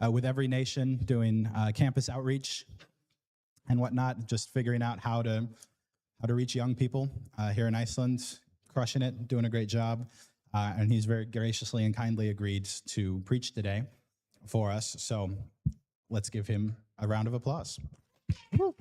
with every nation, doing campus outreach and whatnot, just figuring out how to reach young people here in Iceland, crushing it, doing a great job. And he's very graciously and kindly agreed to preach today for us. So let's give him a round of applause. Woo.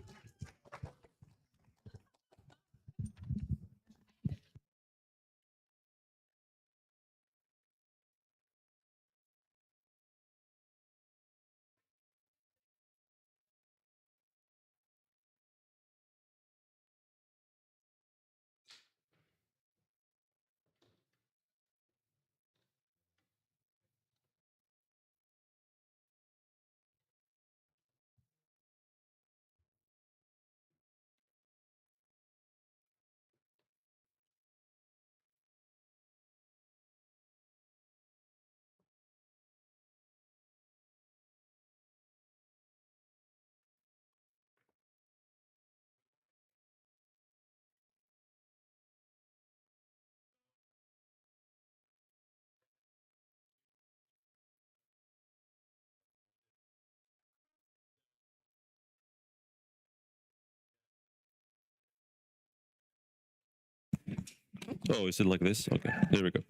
Oh, is it like this? Okay, here we go.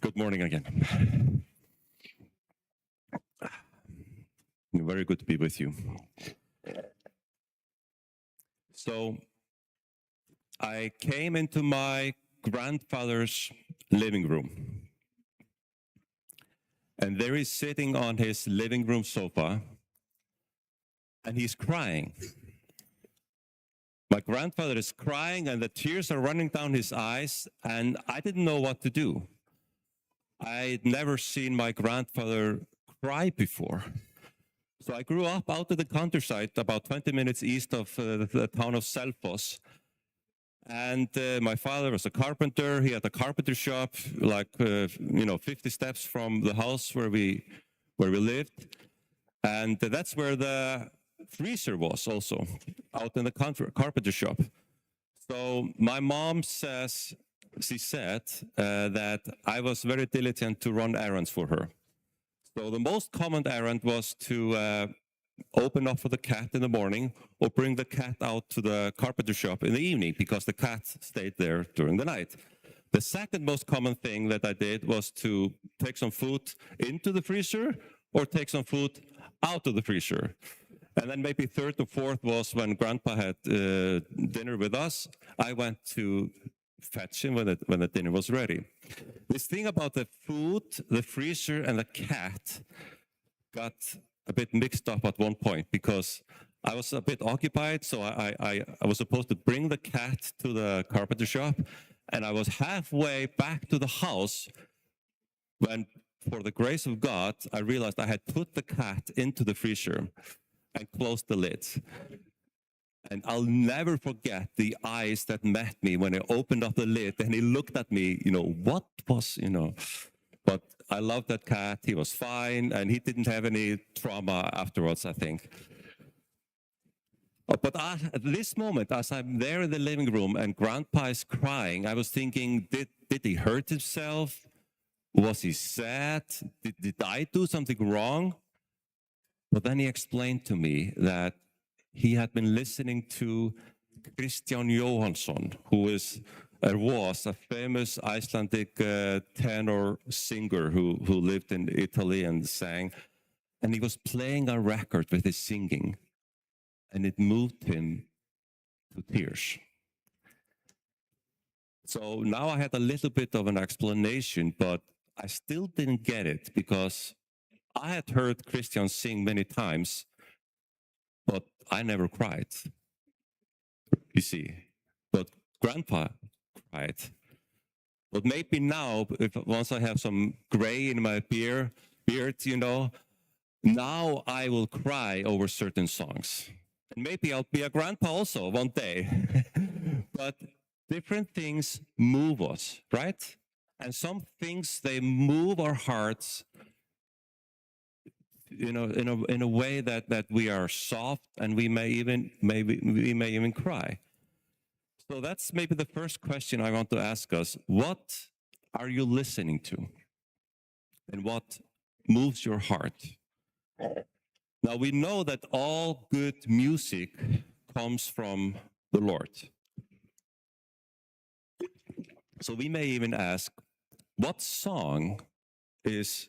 Good morning again. Very good to be with you. So, I came into my grandfather's living room. And there he's sitting on his living room sofa, and he's crying. My grandfather is crying, and the tears are running down his eyes, and I didn't know what to do. I'd never seen my grandfather cry before. So I grew up out in the countryside, about 20 minutes east of the town of Selfoss. And my father was a carpenter. He had a carpenter shop, like 50 steps from the house where we lived. And that's where the freezer was also, out in the carpenter shop. So my mom said that I was very diligent to run errands for her. So the most common errand was to open up for the cat in the morning or bring the cat out to the carpenter shop in the evening because the cat stayed there during the night. The second most common thing that I did was to take some food into the freezer or take some food out of the freezer. And then maybe third or fourth was when Grandpa had dinner with us, I went to fetch him when the dinner was ready. This thing about the food, the freezer, and the cat got a bit mixed up at one point because I was a bit occupied, so I was supposed to bring the cat to the carpenter shop, and I was halfway back to the house when, for the grace of God, I realized I had put the cat into the freezer and closed the lid. And I'll never forget the eyes that met me when I opened up the lid and he looked at me, what was, But I love that cat. He was fine and he didn't have any trauma afterwards, I think. But at this moment, as I'm there in the living room and Grandpa is crying, I was thinking, did he hurt himself? Was he sad? Did I do something wrong? But then he explained to me that he had been listening to Kristján Jóhannsson, who was a famous Icelandic tenor singer who lived in Italy and sang. And he was playing a record with his singing, and it moved him to tears. So now I had a little bit of an explanation, but I still didn't get it because I had heard Kristján sing many times, but I never cried, you see. But Grandpa cried. But maybe now, once I have some gray in my beard, now I will cry over certain songs. And maybe I'll be a grandpa also one day. But different things move us, right? And some things, they move our hearts in a way that we are soft and we may even cry. So that's maybe the first question I want to ask us. What are you listening to? And what moves your heart? Now we know that all good music comes from the Lord. So we may even ask, what song is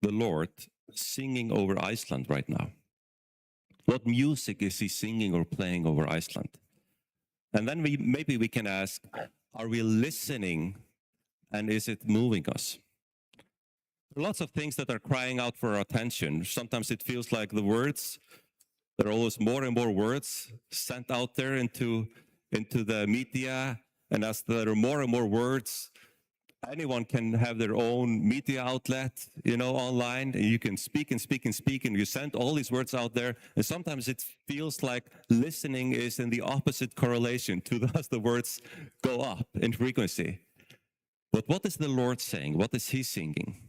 the Lord singing over Iceland right now? What music is he singing or playing over Iceland? And then maybe we can ask, are we listening and is it moving us? There are lots of things that are crying out for our attention. Sometimes it feels like the words, there are always more and more words sent out there into the media. And as there are more and more words, anyone can have their own media outlet, online. And you can speak and speak and speak, and you send all these words out there. And sometimes it feels like listening is in the opposite correlation to as the words go up in frequency. But what is the Lord saying? What is he singing?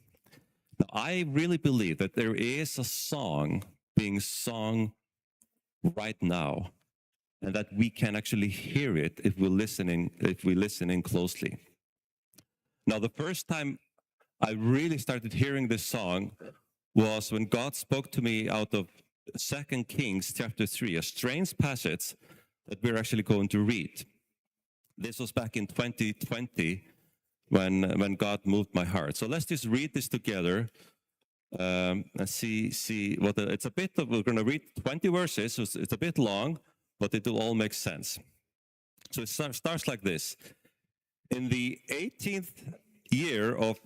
Now, I really believe that there is a song being sung right now, and that we can actually hear it if we listen in closely. Now, the first time I really started hearing this song was when God spoke to me out of 2 Kings chapter 3, a strange passage that we're actually going to read. This was back in 2020 when God moved my heart. So let's just read this together and see what it's a bit of. We're going to read 20 verses. So it's a bit long, but it will all make sense. So it starts like this. In the 18th year of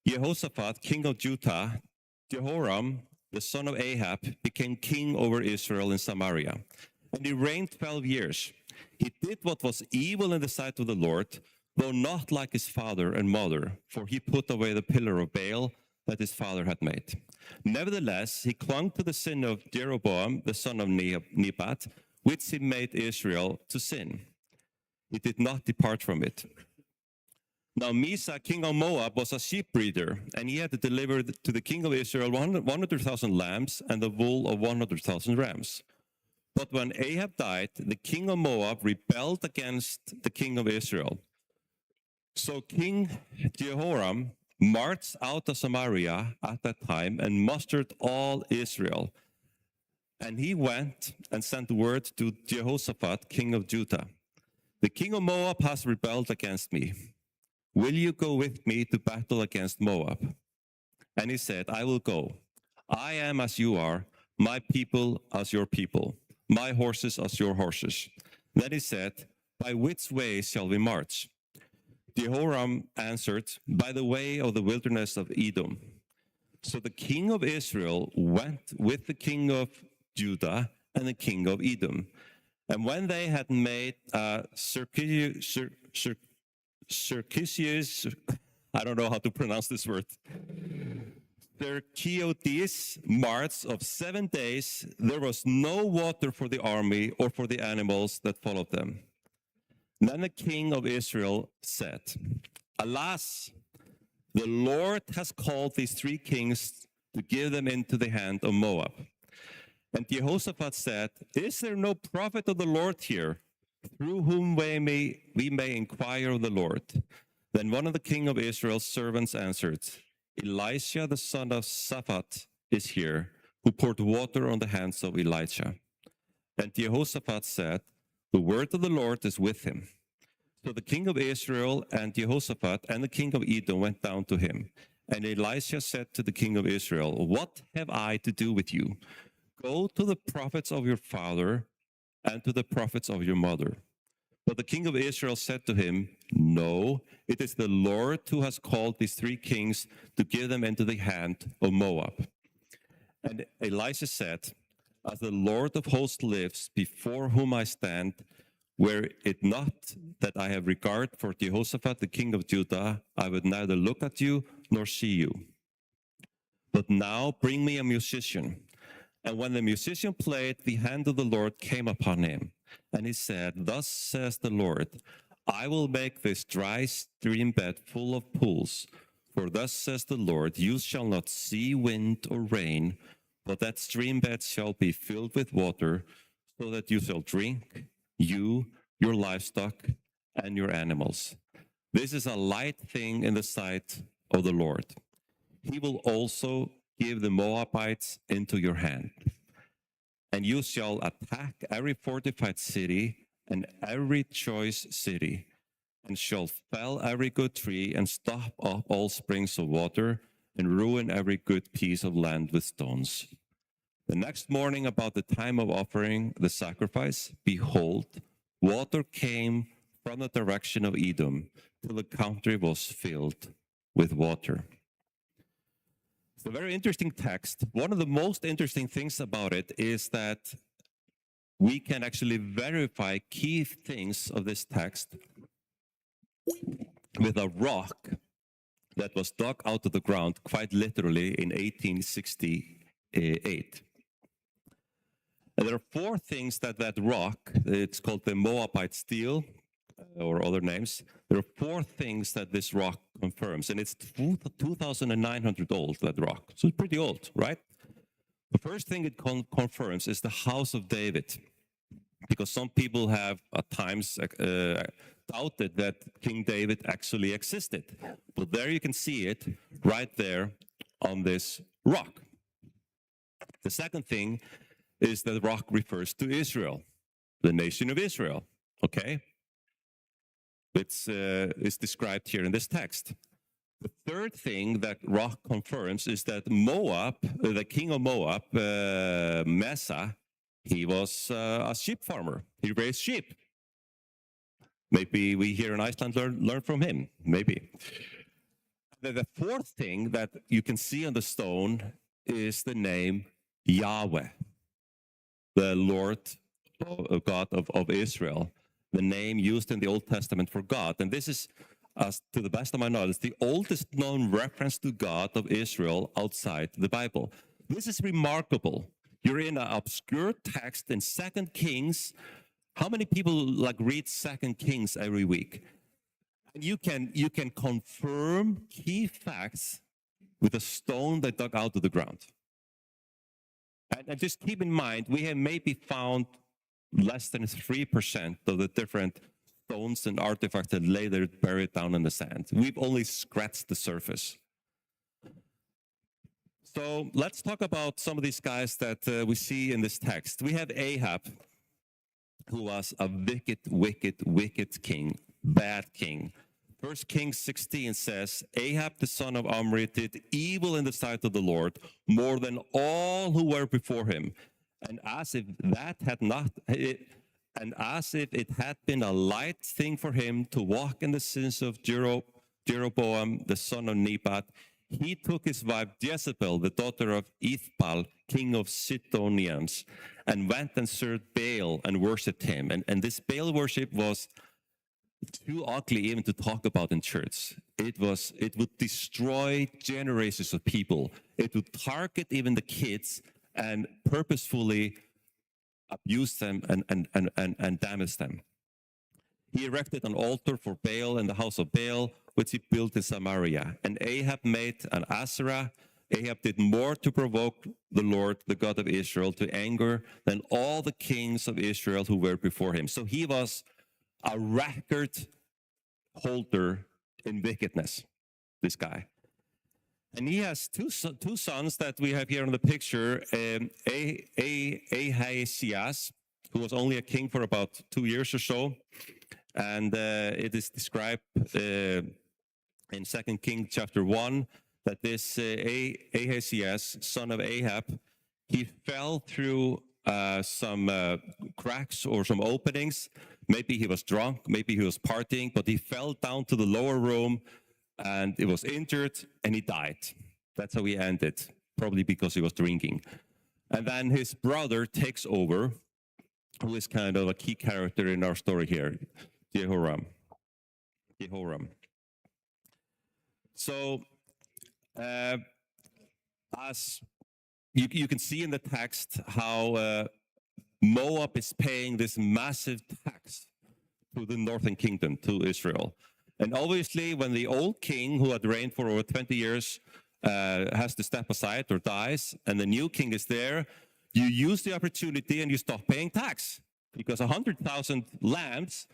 Jehoshaphat, king of Judah, Jehoram, the son of Ahab, became king over Israel in Samaria. And he reigned 12 years. He did what was evil in the sight of the Lord, though not like his father and mother, for he put away the pillar of Baal that his father had made. Nevertheless, he clung to the sin of Jeroboam, the son of Nebat, which he made Israel to sin. He did not depart from it. Now Misa, king of Moab, was a sheep breeder, and he had delivered to the king of Israel 100,000 lambs and the wool of 100,000 rams. But when Ahab died, the king of Moab rebelled against the king of Israel. So King Jehoram marched out of Samaria at that time and mustered all Israel. And he went and sent word to Jehoshaphat, king of Judah. The king of Moab has rebelled against me. Will you go with me to battle against Moab? And he said, I will go. I am as you are, my people as your people, my horses as your horses. Then he said, by which way shall we march? Jehoram answered, by the way of the wilderness of Edom. So the king of Israel went with the king of Judah and the king of Edom. And when they had made Circassius, I don't know how to pronounce this word, Circassius march of 7 days, there was no water for the army or for the animals that followed them. Then the king of Israel said, alas, the Lord has called these 3 kings to give them into the hand of Moab. And Jehoshaphat said, is there no prophet of the Lord here, through whom we may inquire of the Lord? Then one of the king of Israel's servants answered, Elisha the son of Shaphat is here, who poured water on the hands of Elijah. And Jehoshaphat said, the word of the Lord is with him. So the king of Israel and Jehoshaphat and the king of Edom went down to him. And Elisha said to the king of Israel, what have I to do with you? Go to the prophets of your father and to the prophets of your mother. But the king of Israel said to him, no, it is the Lord who has called these 3 kings to give them into the hand of Moab. And Elisha said, as the Lord of hosts lives, before whom I stand, were it not that I have regard for Jehoshaphat, the king of Judah, I would neither look at you nor see you. But now bring me a musician. And when the musician played, the hand of the Lord came upon him. And he said, thus says the Lord, I will make this dry stream bed full of pools. For thus says the Lord, you shall not see wind or rain, but that stream bed shall be filled with water, so that you shall drink, you, your livestock, and your animals. This is a light thing in the sight of the Lord. He will also give the Moabites into your hand. And you shall attack every fortified city and every choice city, and shall fell every good tree and stop up all springs of water and ruin every good piece of land with stones. The next morning, about the time of offering the sacrifice, behold, water came from the direction of Edom till the country was filled with water. It's a very interesting text. One of the most interesting things about it is that we can actually verify key things of this text with a rock that was dug out of the ground, quite literally, in 1868. And there are four things that rock, it's called the Moabite steel, or other names. There are four things that this rock confirms, and it's 2,900 old, that rock. So it's pretty old, right? The first thing it confirms is the house of David, because some people have at times doubted that King David actually existed. But there you can see it right there on this rock. The second thing is that the rock refers to Israel, the nation of Israel, okay? It's described here in this text. The third thing that rock confirms is that Moab, the king of Moab, Mesa, he was a sheep farmer. He raised sheep. Maybe we here in Iceland learn from him, maybe. The fourth thing that you can see on the stone is the name Yahweh, the Lord God of Israel, the name used in the Old Testament for God. And this is, to the best of my knowledge, the oldest known reference to God of Israel outside the Bible. This is remarkable. You're in an obscure text in 2 Kings. How many people read 2 Kings every week? And you can confirm key facts with a stone that dug out of the ground. And just keep in mind, we have maybe found less than 3% of the different stones and artifacts that lay there buried down in the sand. We've only scratched the surface. So let's talk about some of these guys that we see in this text. We have Ahab, who was a wicked king, bad king. 1 Kings 16 says, Ahab the son of Omri did evil in the sight of the Lord more than all who were before him. And as if it had been a light thing for him to walk in the sins of Jeroboam the son of Nebat, he took his wife Jezebel, the daughter of Ethbaal, king of Sidonians, and went and served Baal and worshipped him. And this Baal worship was too ugly even to talk about in church. It would destroy generations of people. It would target even the kids and purposefully abuse them and damage them. He erected an altar for Baal in the house of Baal, which he built in Samaria. And Ahab made an Asherah. Ahab did more to provoke the Lord, the God of Israel, to anger than all the kings of Israel who were before him. So he was a record holder in wickedness, this guy. And he has two sons that we have here in the picture, Ahazias, who was only a king for about 2 years or so. And it is described in 2 Kings chapter 1 that this Ahazias, son of Ahab, he fell through some cracks or some openings. Maybe he was drunk, maybe he was partying, but he fell down to the lower room and he was injured and he died. That's how he ended, probably because he was drinking. And then his brother takes over, who is kind of a key character in our story here, Jehoram. So, as you can see in the text how Moab is paying this massive tax to the northern kingdom, to Israel. And obviously, when the old king, who had reigned for over 20 years, has to step aside or dies, and the new king is there, you use the opportunity and you stop paying tax. Because 100,000 lambs,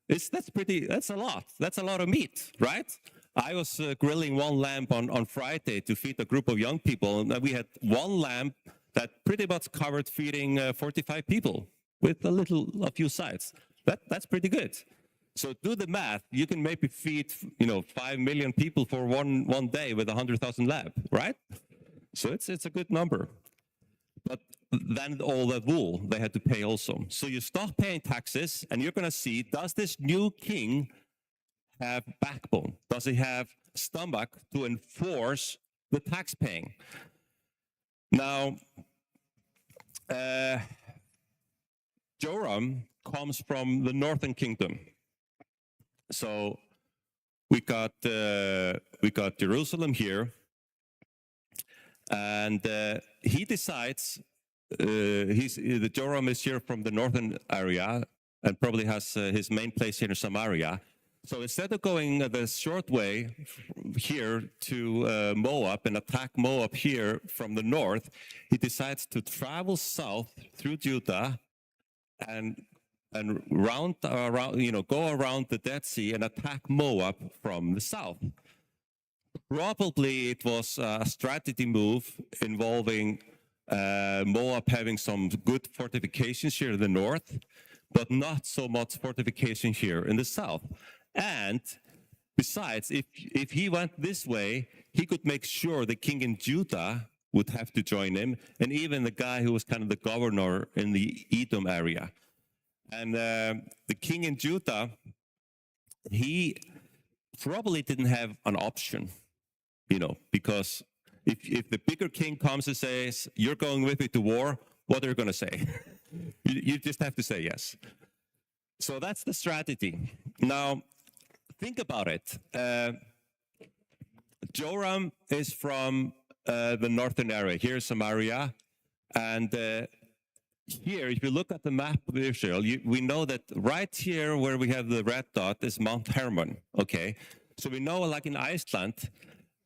that's a lot. That's a lot of meat, right? I was grilling one lamb on Friday to feed a group of young people, and we had one lamb that pretty much covered feeding 45 people with a few sides. That's pretty good. So do the math. You can maybe feed 5 million people for one day with 100,000 lamb, right? So it's a good number. But then all that wool they had to pay also. So you stop paying taxes, and you're going to see, does this new king have backbone? Does he have stomach to enforce the tax paying? Now, Joram comes from the northern kingdom. So we got Jerusalem here, and he decides the Joram is here from the northern area and probably has his main place here in Samaria. So instead of going the short way here to Moab and attack Moab here from the north, he decides to travel south through Judah and go around the Dead Sea and attack Moab from the south. Probably it was a strategy move involving Moab having some good fortifications here in the north, but not so much fortification here in the south. And besides, if he went this way, he could make sure the king in Judah would have to join him, and even the guy who was kind of the governor in the Edom area. And the king in Judah, he probably didn't have an option, because if the bigger king comes and says, you're going with me to war, what are you going to say? You just have to say yes. So that's the strategy. Now, think about it. Joram is from the northern area. Here's Samaria. And here, if you look at the map of Israel, we know that right here where we have the red dot is Mount Hermon. Okay. So we know, like in Iceland,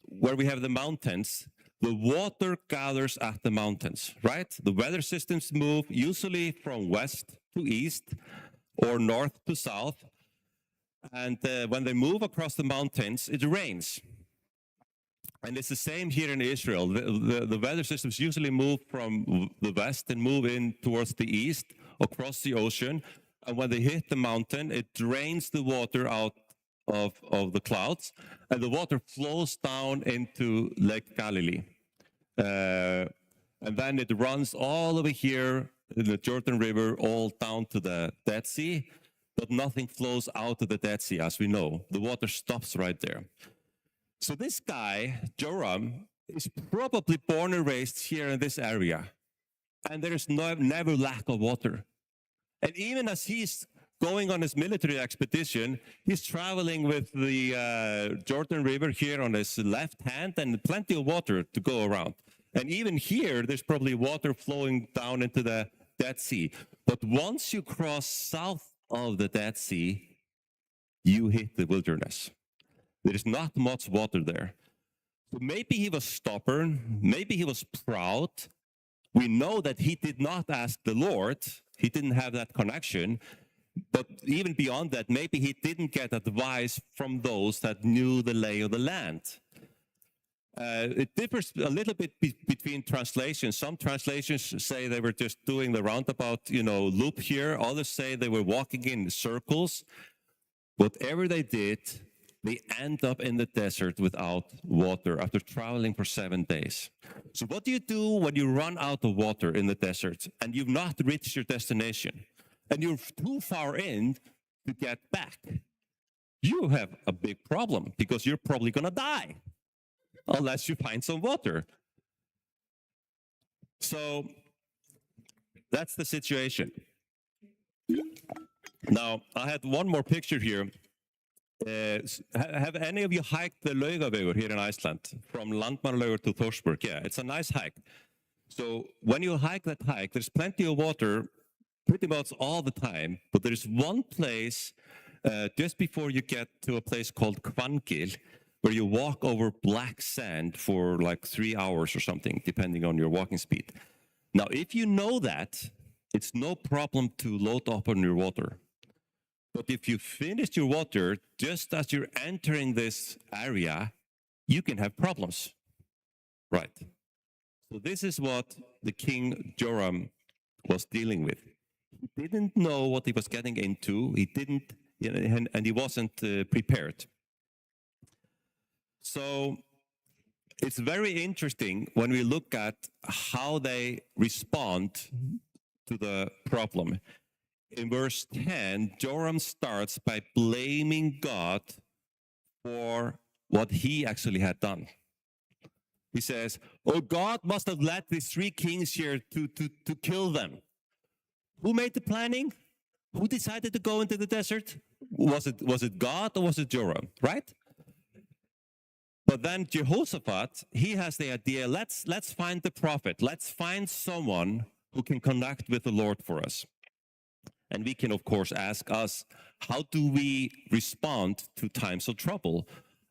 where we have the mountains, the water gathers at the mountains, right? The weather systems move usually from west to east or north to south. And when they move across the mountains, it rains. And it's the same here in Israel. The weather systems usually move from the west and move in towards the east, across the ocean. And when they hit the mountain, it drains the water out of the clouds, and the water flows down into Lake Galilee. And then it runs all over here in the Jordan River, all down to the Dead Sea, but nothing flows out of the Dead Sea, as we know. The water stops right there. So this guy, Joram, is probably born and raised here in this area, and there is never lack of water. And even as he's going on his military expedition, he's traveling with the Jordan River here on his left hand and plenty of water to go around. And even here, there's probably water flowing down into the Dead Sea. But once you cross south of the Dead Sea, you hit the wilderness. There is not much water there. So maybe he was stubborn. Maybe he was proud. We know that he did not ask the Lord. He didn't have that connection. But even beyond that, maybe he didn't get advice from those that knew the lay of the land. It differs a little bit between translations. Some translations say they were just doing the roundabout, loop here. Others say they were walking in circles. Whatever they did, they end up in the desert without water after traveling for 7 days. So what do you do when you run out of water in the desert and you've not reached your destination and you're too far in to get back? You have a big problem because you're probably going to die unless you find some water. So that's the situation. Now, I had one more picture here. Have any of you hiked the Laugavegur here in Iceland from Landmannalaugar to Thorsberg? Yeah, it's a nice hike. So when you hike that hike, there's plenty of water pretty much all the time, but there's one place just before you get to a place called Kvangil, where you walk over black sand for like 3 hours or something, depending on your walking speed. Now, if you know that, it's no problem to load up on your water. But if you finish your water just as you're entering this area, you can have problems. Right. So this is what the king Joram was dealing with. He didn't know what he was getting into. He didn't, and he wasn't prepared. So it's very interesting when we look at how they respond to the problem. In verse 10, Joram starts by blaming God for what he actually had done. He says, "Oh, God must have led these three kings here to kill them. Who made the planning? Who decided to go into the desert? Was it God or was it Joram, right?" But then Jehoshaphat, he has the idea, let's find the prophet. Let's find someone who can connect with the Lord for us. And we can, of course, ask us, how do we respond to times of trouble?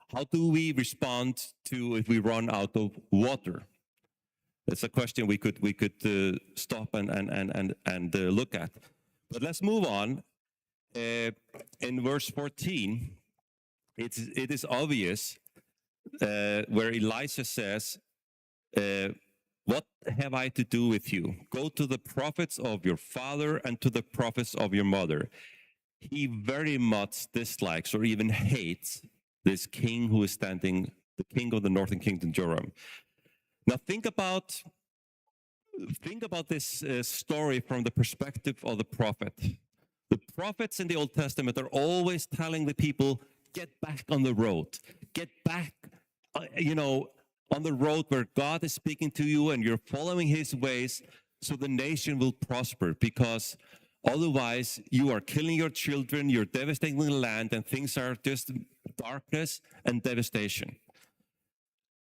How do we respond to if we run out of water? That's a question we could stop and look at. But let's move on. In verse 14, it is obvious where Elisha says, "What have I to do with you? Go to the prophets of your father and to the prophets of your mother." He very much dislikes or even hates this king who is standing, the king of the northern kingdom, Joram. Now think about this story from the perspective of the prophet. The prophets in the Old Testament are always telling the people, get back on the road. Get back, on the road where God is speaking to you and you're following his ways so the nation will prosper, because otherwise you are killing your children, you're devastating the land, and things are just darkness and devastation.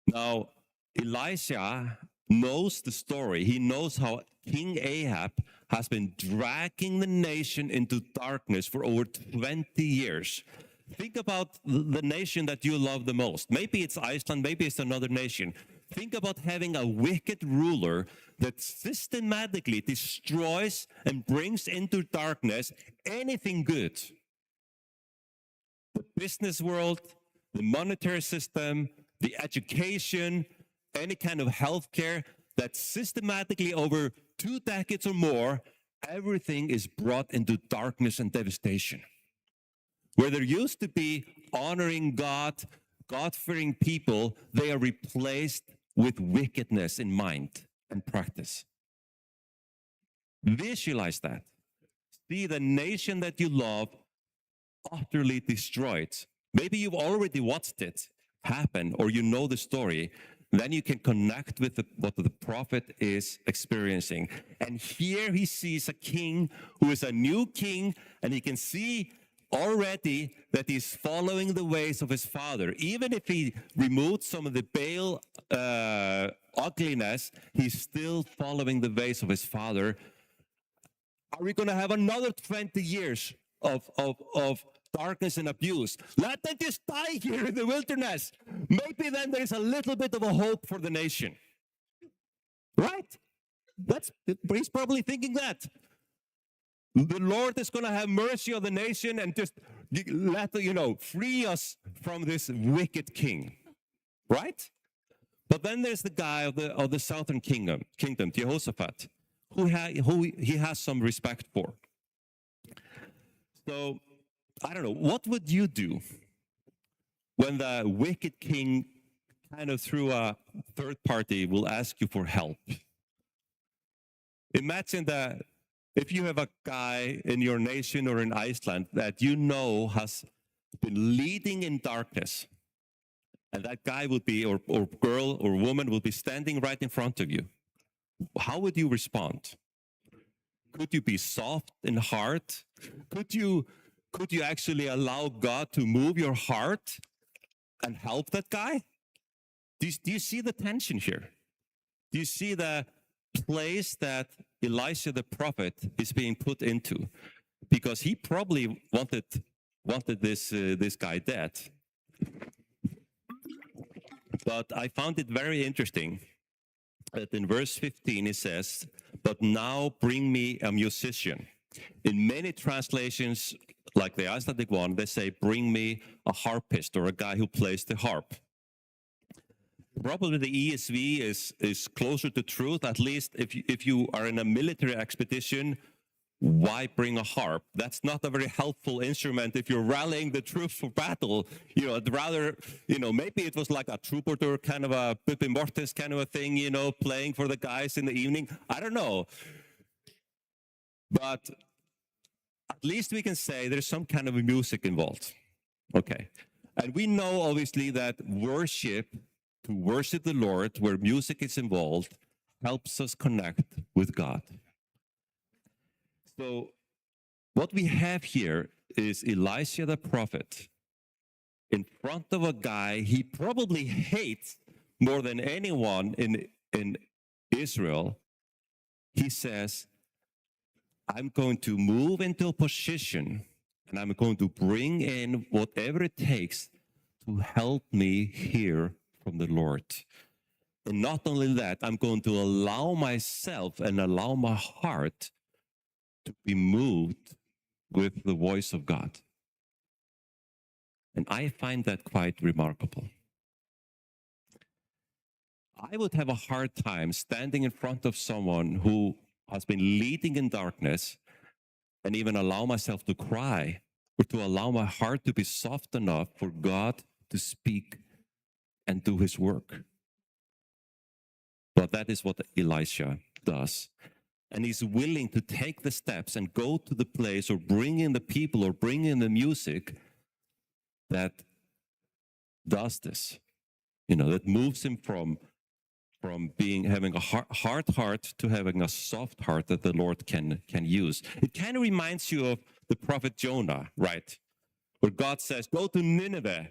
Now, Elisha knows the story. He knows how King Ahab has been dragging the nation into darkness for over 20 years. Think about the nation that you love the most. Maybe it's Iceland, maybe it's another nation. Think about having a wicked ruler that systematically destroys and brings into darkness anything good. The business world, the monetary system, the education, any kind of healthcare, that systematically over 2 decades or more, everything is brought into darkness and devastation. Where there used to be honoring God, God-fearing people, they are replaced with wickedness in mind and practice. Visualize that. See the nation that you love utterly destroyed. Maybe you've already watched it happen, or you know the story. Then you can connect with what the prophet is experiencing. And here he sees a king who is a new king, and he can see already that he's following the ways of his father. Even if he removed some of the Baal ugliness, he's still following the ways of his father. Are we going to have another 20 years of darkness and abuse? Let them just die here in the wilderness. Maybe then there's a little bit of a hope for the nation. Right? He's probably thinking that. The Lord is going to have mercy on the nation and just free us from this wicked king. Right? But then there's the guy of the southern kingdom, Jehoshaphat, who he has some respect for. So, I don't know, what would you do when the wicked king kind of through a third party will ask you for help? Imagine that if you have a guy in your nation or in Iceland that you know has been leading in darkness, and that guy would be, or girl or woman will be standing right in front of you. How would you respond? Could you be soft in heart? Could you actually allow God to move your heart and help that guy? Do you see the tension here? Do you see the place that Elisha the prophet is being put into? Because he probably wanted this guy dead. But I found it very interesting that in verse 15 it says, "But now bring me a musician." In many translations, like the Icelandic one, they say, bring me a harpist or a guy who plays the harp. Probably the ESV is closer to truth, at least if you are in a military expedition. Why bring a harp? That's not a very helpful instrument if you're rallying the troops for battle. I'd rather, maybe it was like a troubadour kind of a Bubi Mortis kind of a thing, playing for the guys in the evening. I don't know. But at least we can say there's some kind of music involved. Okay. And we know, obviously, that to worship the Lord, where music is involved, helps us connect with God. So what we have here is Elisha the prophet in front of a guy he probably hates more than anyone in Israel. He says, I'm going to move into a position and I'm going to bring in whatever it takes to help me hear from the Lord. And not only that, I'm going to allow myself and allow my heart to be moved with the voice of God. And I find that quite remarkable. I would have a hard time standing in front of someone who has been leading in darkness and even allow myself to cry or to allow my heart to be soft enough for God to speak and do his work. But that is what Elisha does. And he's willing to take the steps and go to the place or bring in the people or bring in the music that does this, that moves him from having a hard heart to having a soft heart that the Lord can use. It kind of reminds you of the prophet Jonah, right? Where God says, go to Nineveh.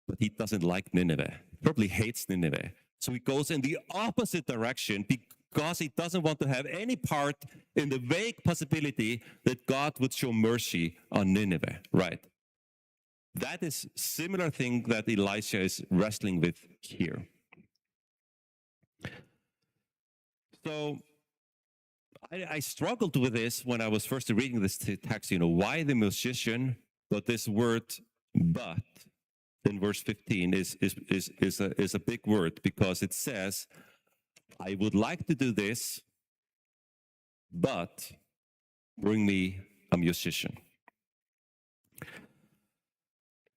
But he doesn't like Nineveh, probably hates Nineveh. So he goes in the opposite direction because he doesn't want to have any part in the vague possibility that God would show mercy on Nineveh, right? That is similar thing that Elisha is wrestling with here. So I struggled with this when I was first reading this text, why the musician, but this word, but, in verse 15 is a big word because it says, I would like to do this, but bring me a musician.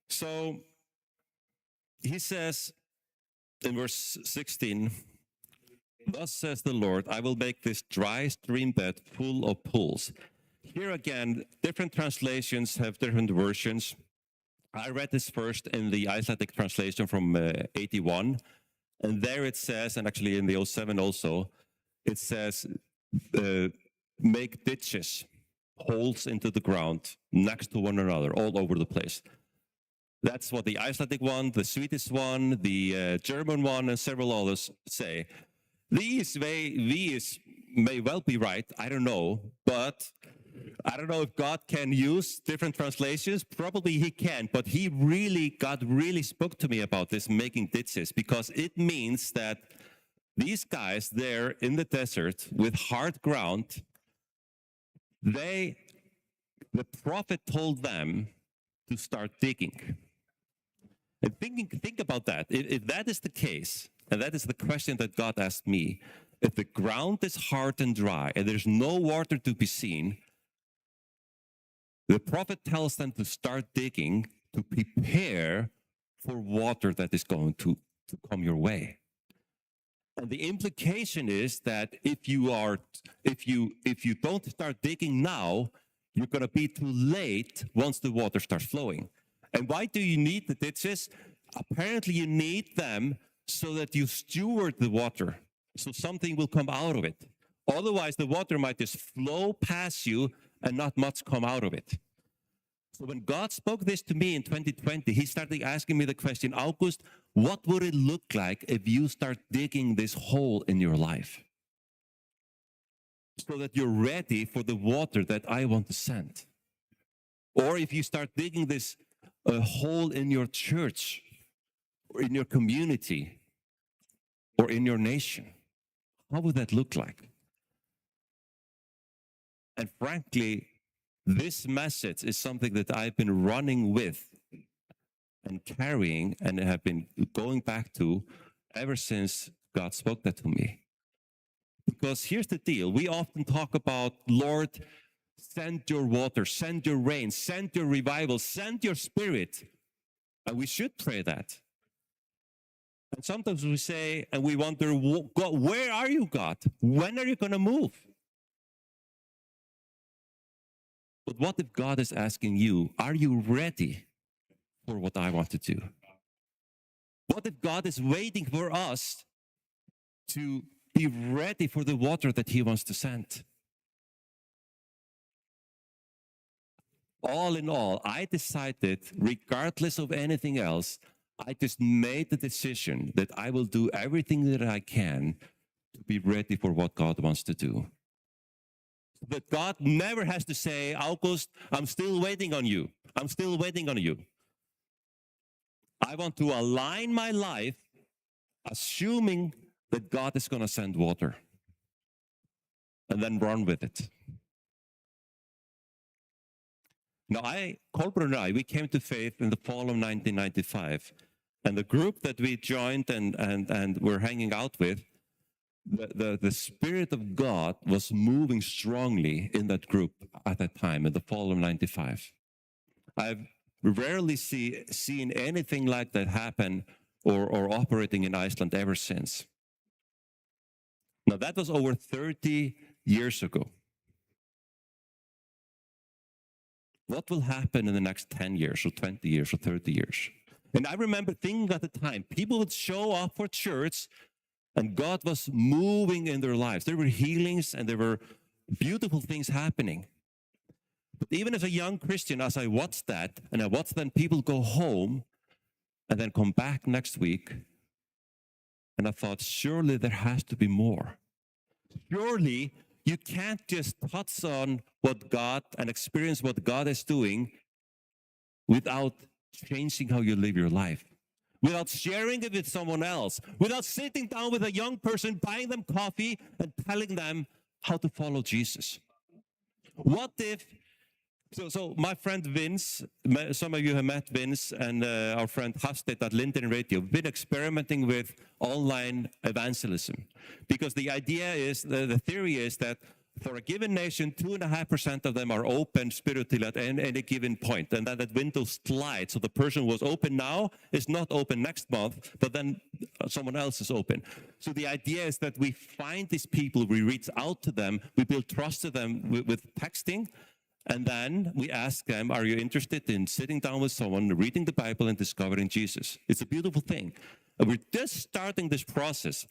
So he says in verse 16, thus says the Lord, I will make this dry stream bed full of pools. Here again, different translations have different versions. I read this first in the Icelandic translation from 81. And there it says, and actually in the 07 also, it says, make ditches, holes into the ground next to one another, all over the place. That's what the Icelandic one, the Swedish one, the German one, and several others say. These may well be right, I don't know, but I don't know if God can use different translations. Probably he can, but God really spoke to me about this, making ditches, because it means that these guys there in the desert with hard ground, the prophet told them to start digging. And think about that. If that is the case, and that is the question that God asked me, if the ground is hard and dry and there's no water to be seen, the prophet tells them to start digging to prepare for water that is going to come your way. And the implication is that if you don't start digging now, you're going to be too late once the water starts flowing. And why do you need the ditches? Apparently you need them so that you steward the water, so something will come out of it. Otherwise, the water might just flow past you and not much come out of it. So when God spoke this to me in 2020, he started asking me the question, August, what would it look like if you start digging this hole in your life? So that you're ready for the water that I want to send. Or if you start digging this hole in your church, or in your community, or in your nation, how would that look like? And frankly, This message is something that I've been running with and carrying and have been going back to ever since God spoke that to me. Because here's the deal. We often talk about, Lord, send your water, send your rain, send your revival, send your spirit. And we should pray that. And sometimes we say, and we wonder, God, where are you, God? When are you going to move? But what if God is asking you, are you ready for what I want to do? What if God is waiting for us to be ready for the water that he wants to send? All in all, I decided, regardless of anything else, I just made the decision that I will do everything that I can to be ready for what God wants to do. But God never has to say, August, I'm still waiting on you. I'm still waiting on you. I want to align my life assuming that God is going to send water and then run with it. Now, Kolbrun and I, we came to faith in the fall of 1995. And the group that we joined and were hanging out with, the Spirit of God was moving strongly in that group at that time, in the fall of 95. I've rarely seen anything like that happen or operating in Iceland ever since. Now, that was over 30 years ago. What will happen in the next 10 years or 20 years or 30 years? And I remember thinking at the time, people would show up for church and God was moving in their lives. There were healings and there were beautiful things happening. But even as a young Christian, as I watched that, and I watched then people go home and then come back next week, and I thought, surely there has to be more. Surely you can't just touch on what God and experience what God is doing without changing how you live your life, without sharing it with someone else, without sitting down with a young person, buying them coffee and telling them how to follow Jesus. What if, so my friend Vince, some of you have met Vince and our friend Hasted at Linden Radio, have been experimenting with online evangelism. Because the idea is, the theory is that for a given nation, 2.5% of them are open spiritually at any given point. And then that window slides. So the person who was open now is not open next month, but then someone else is open. So the idea is that we find these people, we reach out to them, we build trust to them with texting, and then we ask them, are you interested in sitting down with someone, reading the Bible and discovering Jesus? It's a beautiful thing. And we're just starting this process.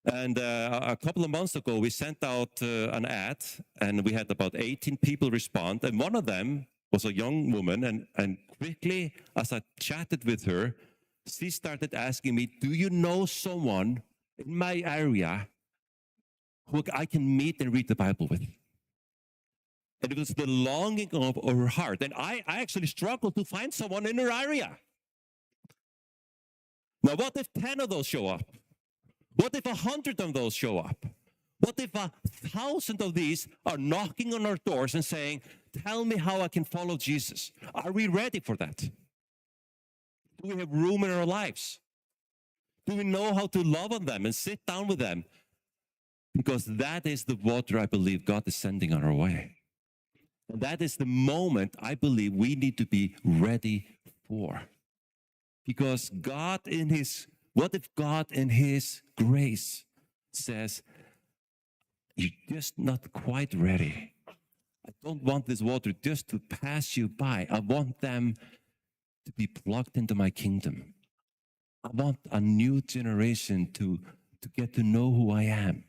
And a couple of months ago, we sent out an ad, and we had about 18 people respond. And one of them was a young woman, and quickly, as I chatted with her, she started asking me, do you know someone in my area who I can meet and read the Bible with? And it was the longing of her heart. And I actually struggled to find someone in her area. Now, what if 10 of those show up? What if 100 of those show up? What if 1,000 of these are knocking on our doors and saying, tell me how I can follow Jesus? Are we ready for that? Do we have room in our lives? Do we know how to love on them and sit down with them? Because that is the water I believe God is sending on our way. And that is the moment I believe we need to be ready for. Because God in His, what if God in His grace says, you're just not quite ready. I don't want this water just to pass you by. I want them to be plugged into my kingdom. I want a new generation to get to know who I am,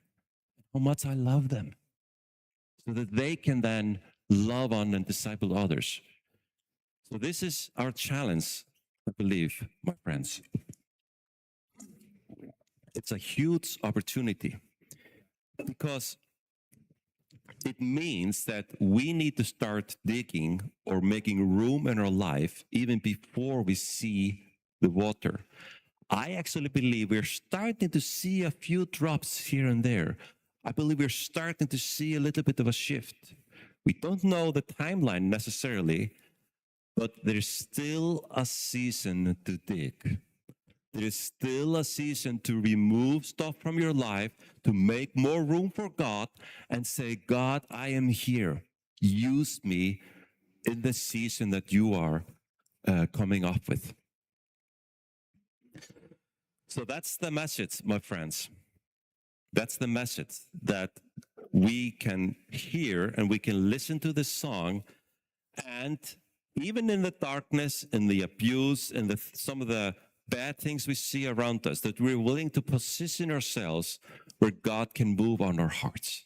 how much I love them, so that they can then love on and disciple others. So this is our challenge, I believe, my friends. It's a huge opportunity because it means that we need to start digging or making room in our life even before we see the water. I actually believe we're starting to see a few drops here and there. I believe we're starting to see a little bit of a shift. We don't know the timeline necessarily, but there's still a season to dig. There is still a season to remove stuff from your life, to make more room for God, and say, God, I am here. Use me in the season that you are coming up with. So that's the message, my friends. That's the message, that we can hear and we can listen to this song, and even in the darkness, in the abuse, and some of the bad things we see around us, that we're willing to position ourselves where God can move on our hearts.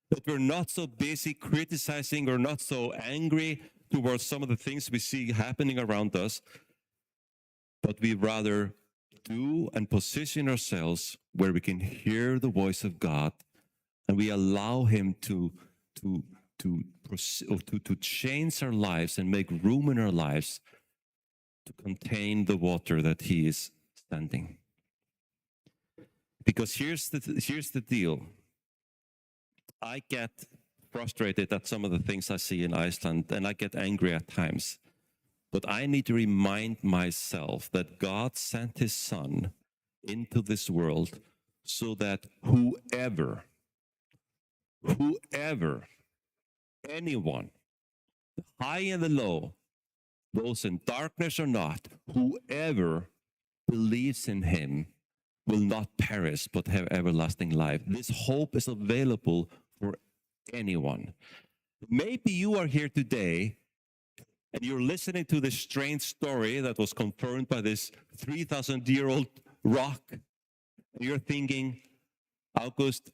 That we're not so busy criticizing or not so angry towards some of the things we see happening around us, but we rather do and position ourselves where we can hear the voice of God, and we allow him to change our lives and make room in our lives to contain the water that he is sending. Because here's the deal. I get frustrated at some of the things I see in Iceland, and I get angry at times. But I need to remind myself that God sent his Son into this world so that whoever, anyone, the high and the low, those in darkness or not, whoever believes in him will not perish but have everlasting life. This hope is available for anyone. Maybe you are here today and you're listening to this strange story that was confirmed by this 3,000-year-old rock, and you're thinking, August,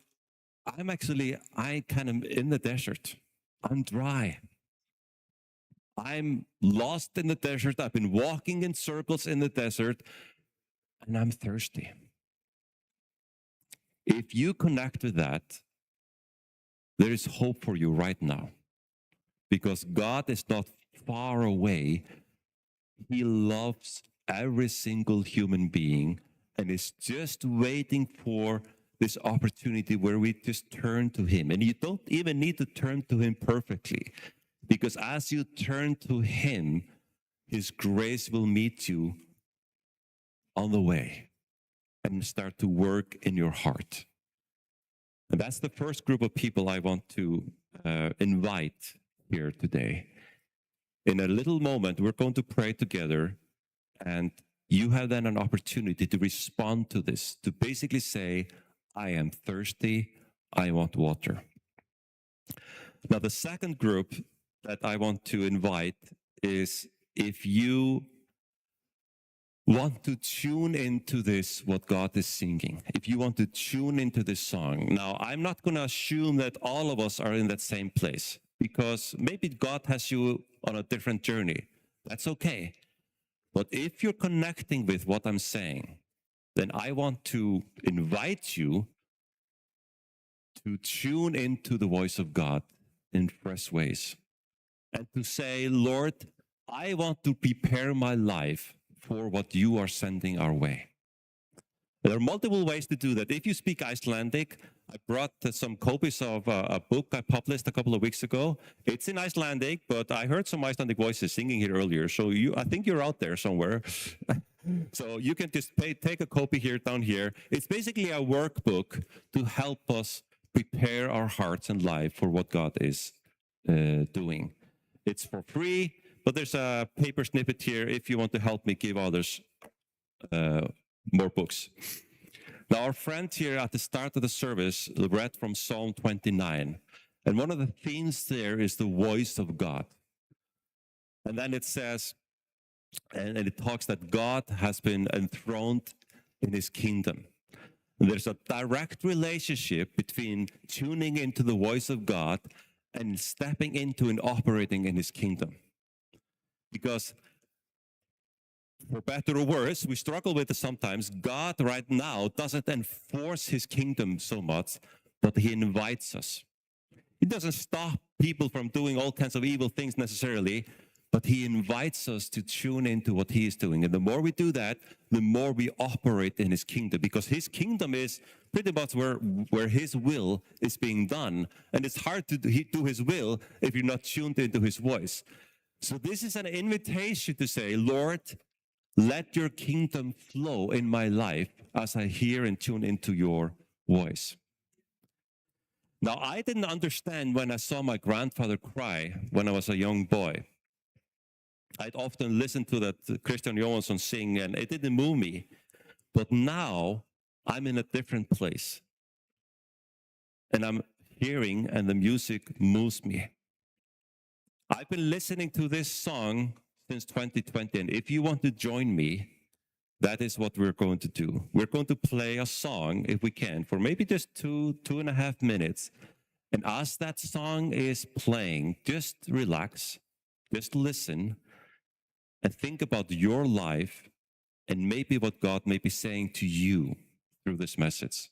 I kind of in the desert. I'm dry. I'm lost in the desert. I've been walking in circles in the desert, and I'm thirsty. If you connect with that, there is hope for you right now, because God is not far away. He loves every single human being and is just waiting for this opportunity where we just turn to him. And you don't even need to turn to him perfectly, because as you turn to him, his grace will meet you on the way and start to work in your heart. And that's the first group of people I want to invite here today. In a little moment, we're going to pray together, and you have then an opportunity to respond to this, to basically say, I am thirsty, I want water. Now, the second group that I want to invite is, if you want to tune into this, what God is singing, if you want to tune into this song. Now, I'm not going to assume that all of us are in that same place, because maybe God has you on a different journey. That's okay. But if you're connecting with what I'm saying, then I want to invite you to tune into the voice of God in fresh ways, and to say, Lord, I want to prepare my life for what you are sending our way. There are multiple ways to do that. If you speak Icelandic, I brought some copies of a book I published a couple of weeks ago. It's in Icelandic, but I heard some Icelandic voices singing here earlier. So I think you're out there somewhere. So you can just take a copy here, down here. It's basically a workbook to help us prepare our hearts and life for what God is doing. It's for free, but there's a paper snippet here if you want to help me give others more books. Now, our friend here at the start of the service read from Psalm 29. And one of the themes there is the voice of God. And then it says, and it talks that God has been enthroned in his kingdom. And there's a direct relationship between tuning into the voice of God and stepping into and operating in his kingdom. Because for better or worse, we struggle with it sometimes. God right now doesn't enforce his kingdom so much, but he invites us. He doesn't stop people from doing all kinds of evil things necessarily, but he invites us to tune into what he is doing. And the more we do that, the more we operate in his kingdom, because his kingdom is pretty much where his will is being done. And it's hard to do his will if you're not tuned into his voice. So this is an invitation to say, Lord, let your kingdom flow in my life as I hear and tune into your voice. Now, I didn't understand when I saw my grandfather cry when I was a young boy. I'd often listen to that Christian Johansson sing, and it didn't move me. But now I'm in a different place. And I'm hearing, and the music moves me. I've been listening to this song since 2020, and if you want to join me, that is what we're going to do. We're going to play a song, if we can, for maybe just 2.5 minutes. And as that song is playing, just relax, just listen, and think about your life and maybe what God may be saying to you through this message.